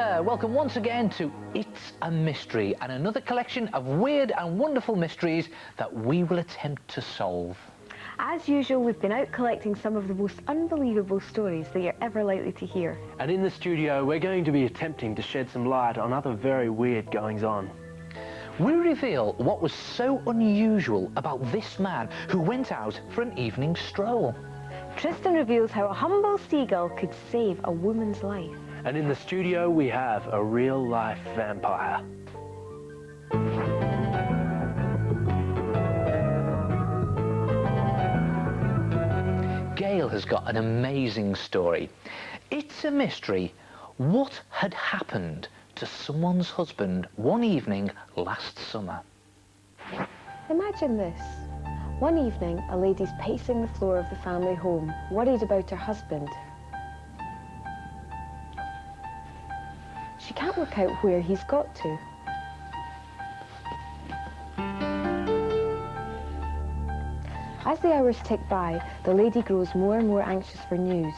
there, welcome once again to It's a Mystery, and another collection of weird and wonderful mysteries that we will attempt to solve. As usual, we've been out collecting some of the most unbelievable stories that you're ever likely to hear. And in the studio, we're going to be attempting to shed some light on other very weird goings-on. We reveal what was so unusual about this man who went out for an evening stroll. Tristan reveals how a humble seagull could save a woman's life. And in the studio, we have a real-life vampire. Gail has got an amazing story. It's a mystery. What had happened to someone's husband one evening last summer? Imagine this. One evening, a lady's pacing the floor of the family home, worried about her husband. She can't work out where he's got to. As the hours tick by, the lady grows more and more anxious for news.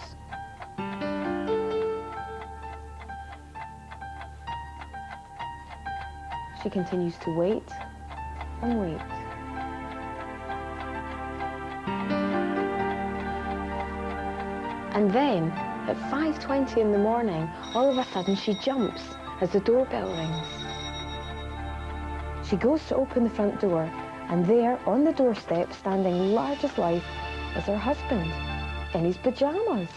She continues to wait and wait. And then, at 5:20 in the morning, all of a sudden she jumps as the doorbell rings. She goes to open the front door, and there, on the doorstep, standing large as life, is her husband, in his pyjamas.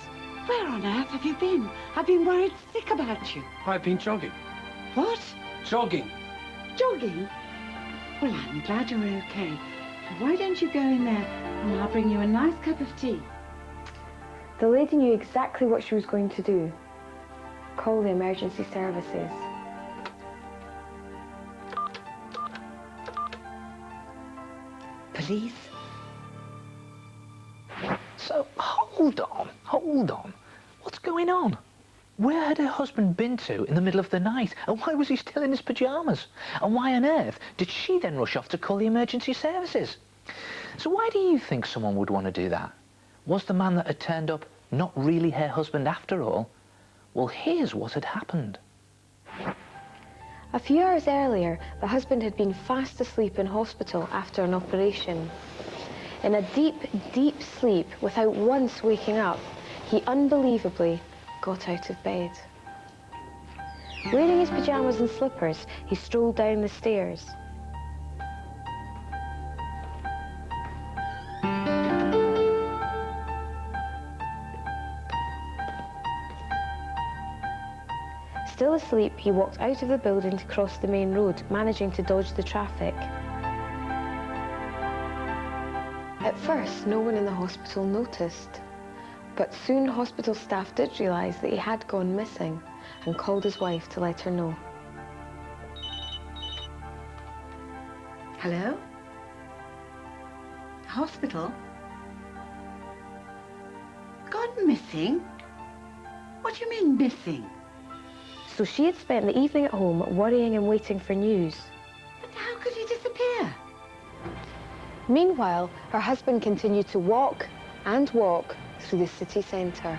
Where on earth have you been? I've been worried sick about you. I've been jogging. What? Jogging? Jogging? Well, I'm glad you're okay. So why don't you go in there and I'll bring you a nice cup of tea. The lady knew exactly what she was going to do. Call the emergency services. Police? So, hold on. What's going on? Where had her husband been to in the middle of the night? And why was he still in his pyjamas? And why on earth did she then rush off to call the emergency services? So why do you think someone would want to do that? Was the man that had turned up not really her husband after all? Well, here's what had happened. A few hours earlier, the husband had been fast asleep in hospital after an operation. In a deep, deep sleep, without once waking up, he unbelievably got out of bed. Wearing his pyjamas and slippers, he strolled down the stairs. Still asleep, he walked out of the building to cross the main road, managing to dodge the traffic. At first, no one in the hospital noticed, but soon hospital staff did realise that he had gone missing and called his wife to let her know. Hello? Hospital? Gone missing? What do you mean, missing? So she had spent the evening at home worrying and waiting for news. But how could he disappear? Meanwhile, her husband continued to walk and walk through the city centre.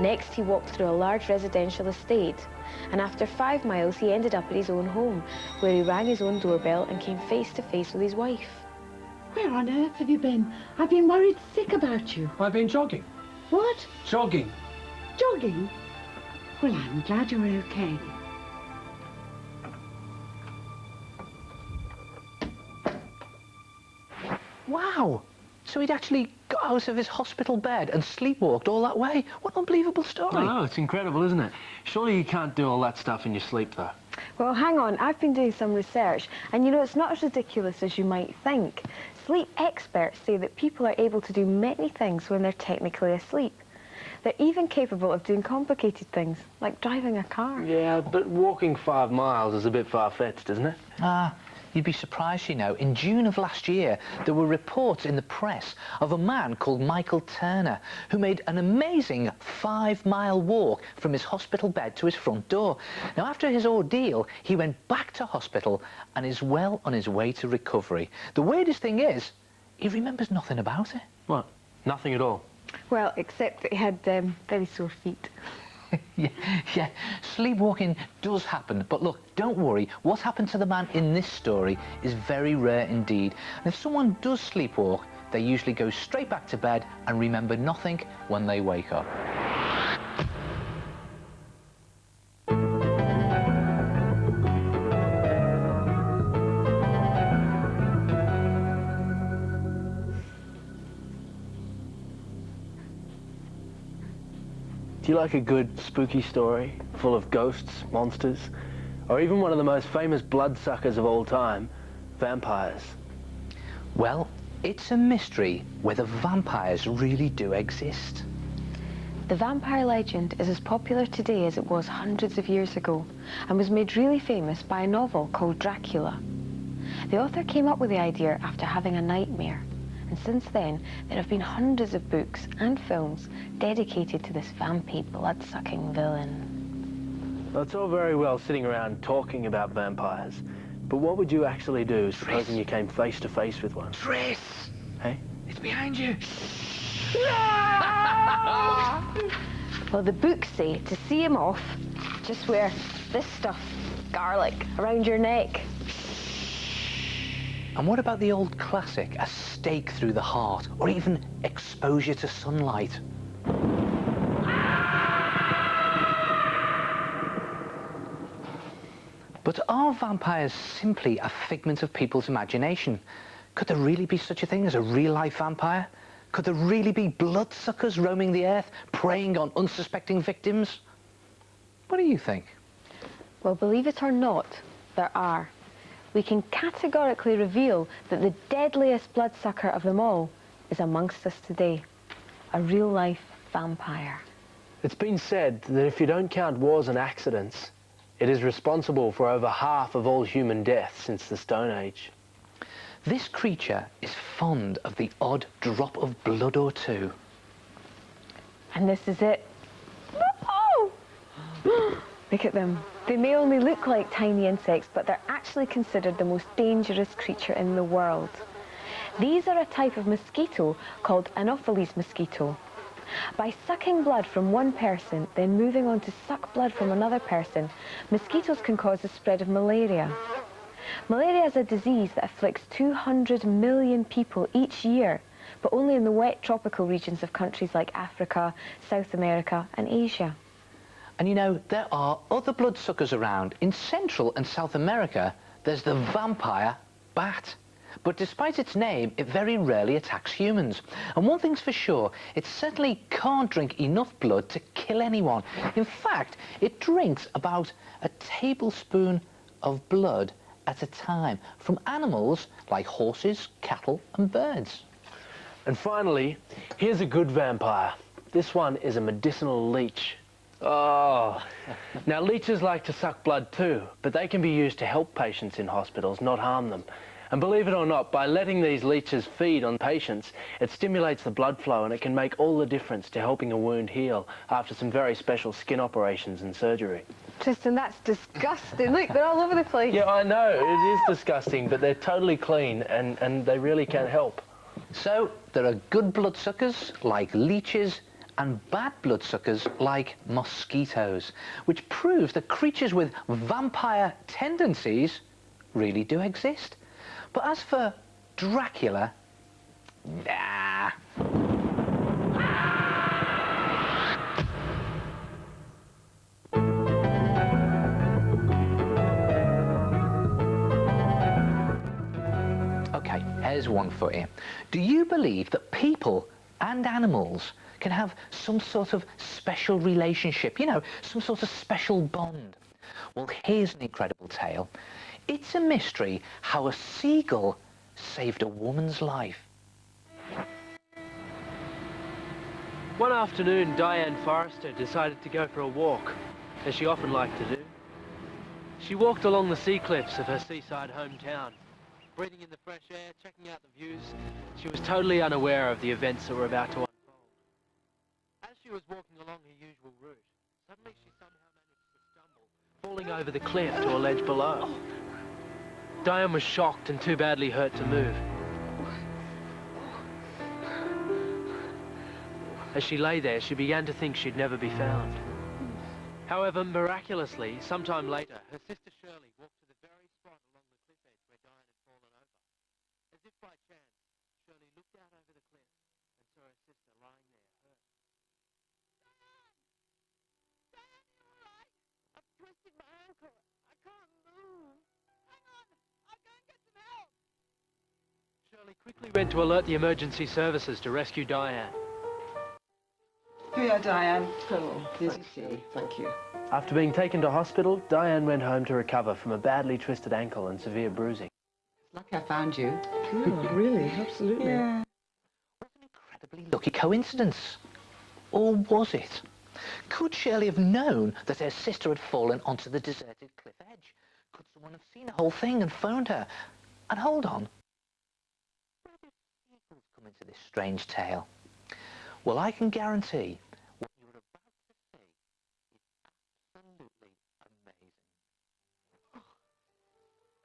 Next, he walked through a large residential estate, and after 5 miles, he ended up at his own home, where he rang his own doorbell and came face to face with his wife. Where on earth have you been? I've been worried sick about you. I've been jogging. What? Jogging. Jogging? Well, I'm glad you're okay. Wow! So he'd actually got out of his hospital bed and sleepwalked all that way? What an unbelievable story. Oh, it's incredible, isn't it? Surely you can't do all that stuff in your sleep, though. Well, hang on, I've been doing some research, and you know, it's not as ridiculous as you might think. Sleep experts say that people are able to do many things when they're technically asleep. They're even capable of doing complicated things, like driving a car. Yeah, but walking 5 miles is a bit far-fetched, isn't it? You'd be surprised, you know. In June of last year, there were reports in the press of a man called Michael Turner who made an amazing 5-mile walk from his hospital bed to his front door. Now, after his ordeal, he went back to hospital and is well on his way to recovery. The weirdest thing is, he remembers nothing about it. What? Nothing at all? Well, except that he had very sore feet. Yeah, sleepwalking does happen, but look, don't worry, what happened to the man in this story is very rare indeed. And if someone does sleepwalk, they usually go straight back to bed and remember nothing when they wake up. Do you like a good spooky story full of ghosts, monsters, or even one of the most famous bloodsuckers of all time, vampires? Well, it's a mystery whether vampires really do exist. The vampire legend is as popular today as it was hundreds of years ago and was made really famous by a novel called Dracula. The author came up with the idea after having a nightmare, and since then there have been hundreds of books and films dedicated to this vampy, blood-sucking villain. Well, it's all very well sitting around talking about vampires, but what would you actually do supposing you came face to face with one? Tris! Hey? It's behind you! Well, the books say to see him off, just wear this stuff, garlic, around your neck. And what about the old classic, a stake through the heart, or even exposure to sunlight? But are vampires simply a figment of people's imagination? Could there really be such a thing as a real-life vampire? Could there really be bloodsuckers roaming the earth, preying on unsuspecting victims? What do you think? Well, believe it or not, there are. We can categorically reveal that the deadliest bloodsucker of them all is amongst us today. A real-life vampire. It's been said that if you don't count wars and accidents, it is responsible for over half of all human deaths since the Stone Age. This creature is fond of the odd drop of blood or two. And this is it. Oh! Look at them. They may only look like tiny insects, but they're actually considered the most dangerous creature in the world. These are a type of mosquito called Anopheles mosquito. By sucking blood from one person, then moving on to suck blood from another person, mosquitoes can cause the spread of malaria. Malaria is a disease that afflicts 200 million people each year, but only in the wet tropical regions of countries like Africa, South America and Asia. And you know, there are other bloodsuckers around. In Central and South America, there's the vampire bat. But despite its name, it very rarely attacks humans. And one thing's for sure, it certainly can't drink enough blood to kill anyone. In fact, it drinks about a tablespoon of blood at a time from animals like horses, cattle and birds. And finally, here's a good vampire. This one is a medicinal leech. Oh, now leeches like to suck blood too, but they can be used to help patients in hospitals, not harm them. And believe it or not, by letting these leeches feed on patients, it stimulates the blood flow and it can make all the difference to helping a wound heal after some very special skin operations and surgery. Tristan, that's disgusting. Look, they're all over the place. Yeah, I know, it is disgusting, but they're totally clean and they really can help. So, there are good bloodsuckers like leeches and bad bloodsuckers like mosquitoes, which proves that creatures with vampire tendencies really do exist. But as for Dracula, nah. Okay, here's one for you. Do you believe that people and animals can have some sort of special relationship, you know, some sort of special bond? Well, here's an incredible tale. It's a mystery how a seagull saved a woman's life. One afternoon, Diane Forrester decided to go for a walk, as she often liked to do. She walked along the sea cliffs of her seaside hometown, breathing in the fresh air, checking out the views. She was totally unaware of the events that were about to unfold. As she was walking along her usual route, suddenly she somehow managed to stumble, falling over the cliff to a ledge below. Diane was shocked and too badly hurt to move. As she lay there, she began to think she'd never be found. However, miraculously, sometime later, her sister Shirley walked to the very spot along the cliff edge where Diane had fallen over. As if by chance, Shirley looked out over the cliff and saw her sister lying there, hurt. Diane, you all right? I've twisted my ankle. I can't move. Hang on, I'll go and get some help. Shirley quickly went to alert the emergency services to rescue Diane. Here you are, Diane. Oh, here's your tea. Thank you. After being taken to hospital, Diane went home to recover from a badly twisted ankle and severe bruising. It's lucky I found you. No, really, absolutely. Yeah. What an incredibly lucky coincidence. Or was it? Could Shirley have known that her sister had fallen onto the deserted cliff edge? Could someone have seen the whole thing and phoned her? And hold on. Where do sequels come into this strange tale? Well, I can guarantee what you're about to see is absolutely amazing.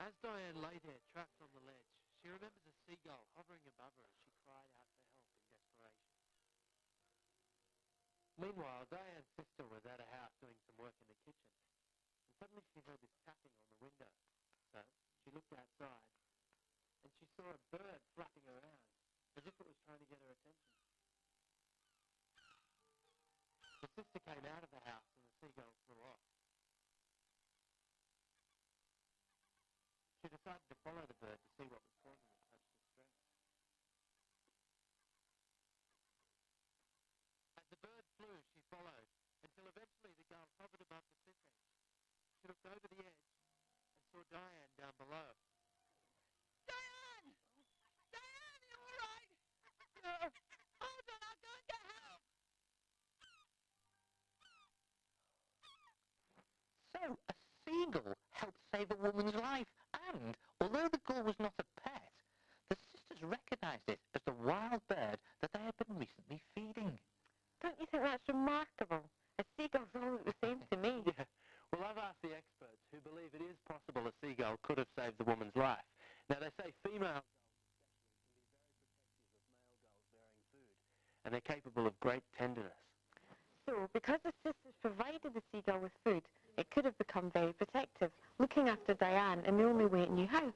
As Diane lay there trapped on the ledge, she remembers a seagull hovering above her as she cried out for help in desperation. Meanwhile, Diane's sister was at a house doing some work in the kitchen, and suddenly she heard this tapping on the window. So she looked outside, and she saw a bird flapping around, as if it was trying to get her attention. The sister came out of the house and the seagull flew off. She decided to follow the bird to see what was causing it such distress. As the bird flew, she followed, until eventually the gull hovered above the cliff edge. She looked over the edge and saw Diane down below. Diane! Diane, you all right? Hold on, I'll go and get help. So, a seagull helped save a woman's life, and although the gull was not a pet, the sisters recognised it as the wild bird that they had been recently feeding. Don't you think that's remarkable? A seagull's all the same to me. Yeah. Well, I've asked the experts who believe it is possible a seagull could have saved the woman's life. Now, they say female gulls especially can be very protective of male gulls bearing food, and they're capable of great tenderness. So, because the sisters provided the seagull with food, it could have become very protective, looking after Diane in the only way it knew how.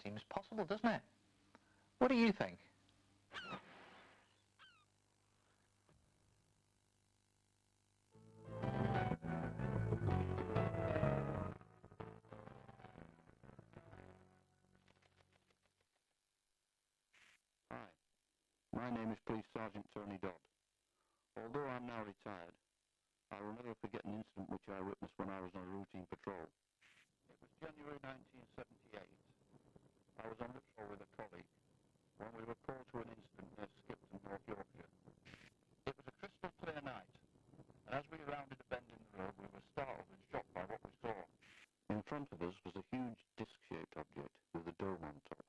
Seems possible, doesn't it? What do you think? Hi, my name is Police Sergeant Tony Dodd. Although I'm now retired, I will never forget an incident which I witnessed when I was on a routine patrol. It was January 1978. I was on patrol with a colleague when we were called to an incident near Skipton, North Yorkshire. It was a crystal clear night, and as we rounded a bend in the road, we were startled and shocked by what we saw. In front of us was a huge disc-shaped object with a dome on top.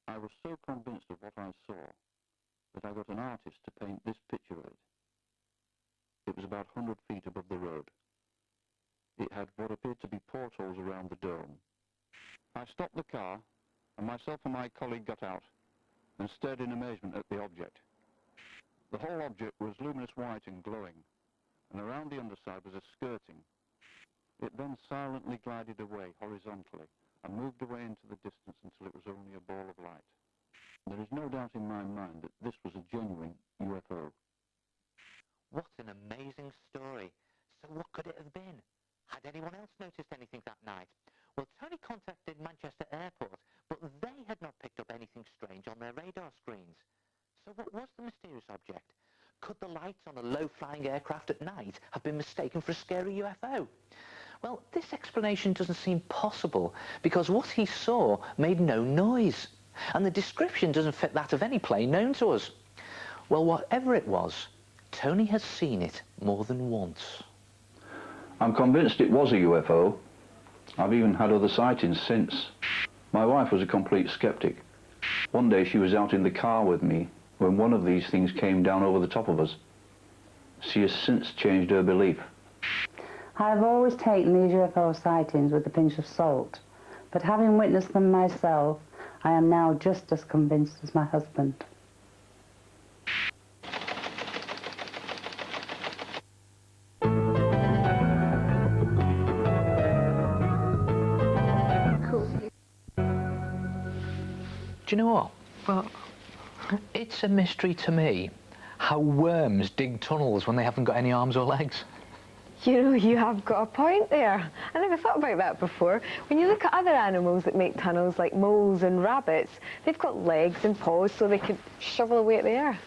I was so convinced of what I saw that I got an artist to paint this picture of it. It was about 100 feet above the road. It had what appeared to be portholes around the dome. I stopped the car, and myself and my colleague got out and stared in amazement at the object. The whole object was luminous white and glowing, and around the underside was a skirting. It then silently glided away horizontally and moved away into the distance until it was only a ball of light. There is no doubt in my mind that this was a genuine UFO. What an amazing story. So what could it have been? Had anyone else noticed anything that night? Well, Tony contacted Manchester Airport, but they had not picked up anything strange on their radar screens. So what was the mysterious object? Could the lights on a low-flying aircraft at night have been mistaken for a scary UFO? Well, this explanation doesn't seem possible, because what he saw made no noise, and the description doesn't fit that of any plane known to us. Well, whatever it was, Tony has seen it more than once. I'm convinced it was a UFO. I've even had other sightings since. My wife was a complete skeptic. One day she was out in the car with me when one of these things came down over the top of us. She has since changed her belief. I have always taken these UFO sightings with a pinch of salt, but having witnessed them myself, I am now just as convinced as my husband. Do you know what? What? It's a mystery to me how worms dig tunnels when they haven't got any arms or legs. You know, you have got a point there. I never thought about that before. When you look at other animals that make tunnels, like moles and rabbits, they've got legs and paws so they could shovel away at the earth.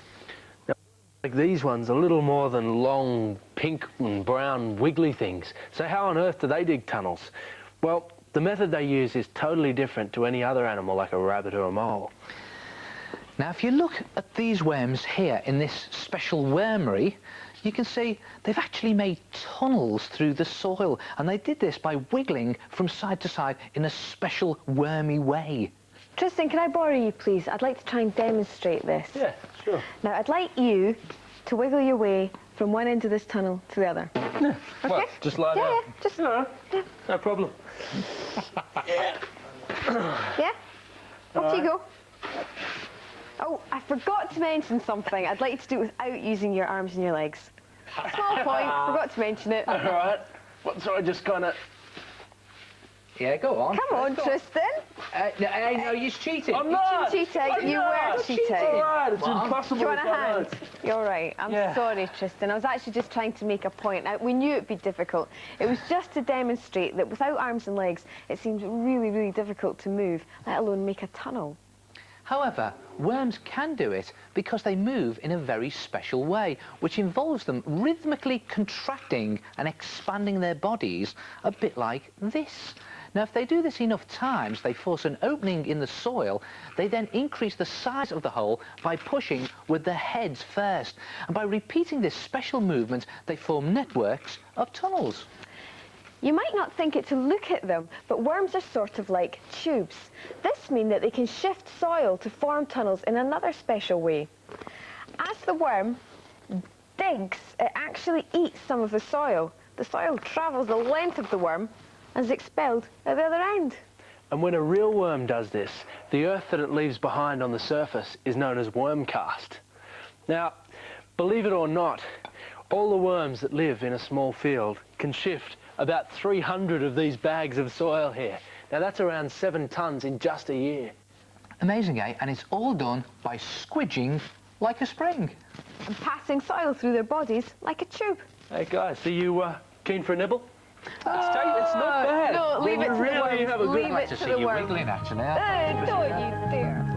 Like these ones, a little more than long, pink and brown, wiggly things. So how on earth do they dig tunnels? Well, the method they use is totally different to any other animal like a rabbit or a mole. Now, if you look at these worms here in this special wormery, you can see they've actually made tunnels through the soil, and they did this by wiggling from side to side in a special wormy way. Tristan, can I borrow you, please? I'd like to try and demonstrate this. Yeah, sure. Now, I'd like you to wiggle your way from one end of this tunnel to the other. Yeah. Okay? What, just lie down? Yeah, just... No, yeah. no problem. Yeah. Yeah? Off you go. Oh, I forgot to mention something. I'd like you to do it without using your arms and your legs. Small point, forgot to mention it. All right. What, so I just kind of... Yeah, go on. Come on, Tristan. No, you're cheating. I'm not. You cheating. You were cheating. It's all right. It's impossible. Do you want a if I hand? don't. You're right. I'm sorry, Tristan. I was actually just trying to make a point. We knew it'd be difficult. It was just to demonstrate that without arms and legs, it seems really, really difficult to move, let alone make a tunnel. However, worms can do it because they move in a very special way, which involves them rhythmically contracting and expanding their bodies a bit like this. Now, if they do this enough times, they force an opening in the soil. They then increase the size of the hole by pushing with their heads first. And by repeating this special movement, they form networks of tunnels. You might not think it to look at them, but worms are sort of like tubes. This means that they can shift soil to form tunnels in another special way. As the worm digs, it actually eats some of the soil. The soil travels the length of the worm and is expelled at the other end. And when a real worm does this, the earth that it leaves behind on the surface is known as worm cast. Now, believe it or not, all the worms that live in a small field can shift about 300 of these bags of soil here. Now, that's around 7 tons in just a year. Amazing, eh? And it's all done by squidging like a spring. And passing soil through their bodies like a tube. Hey, guys, are you keen for a nibble? It's not bad. No, leave it to the really worms. have a good... Leave it to the you worms. wiggling, actually. Don't you dare.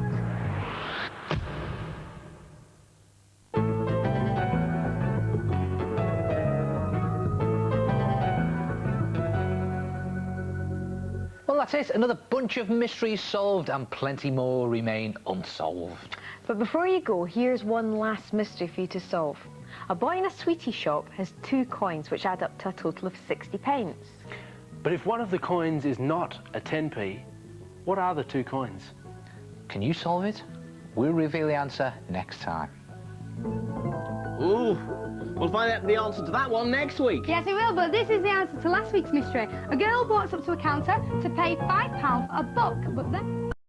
Well, that's it. Another bunch of mysteries solved and plenty more remain unsolved. But before you go, here's one last mystery for you to solve. A boy in a sweetie shop has 2 coins which add up to a total of 60 pence. But if one of the coins is not a 10p, what are the 2 coins? Can you solve it? We'll reveal the answer next time. Ooh, we'll find out the answer to that one next week. Yes, we will, but this is the answer to last week's mystery. A girl walks up to a counter to pay £5 for a book, but then...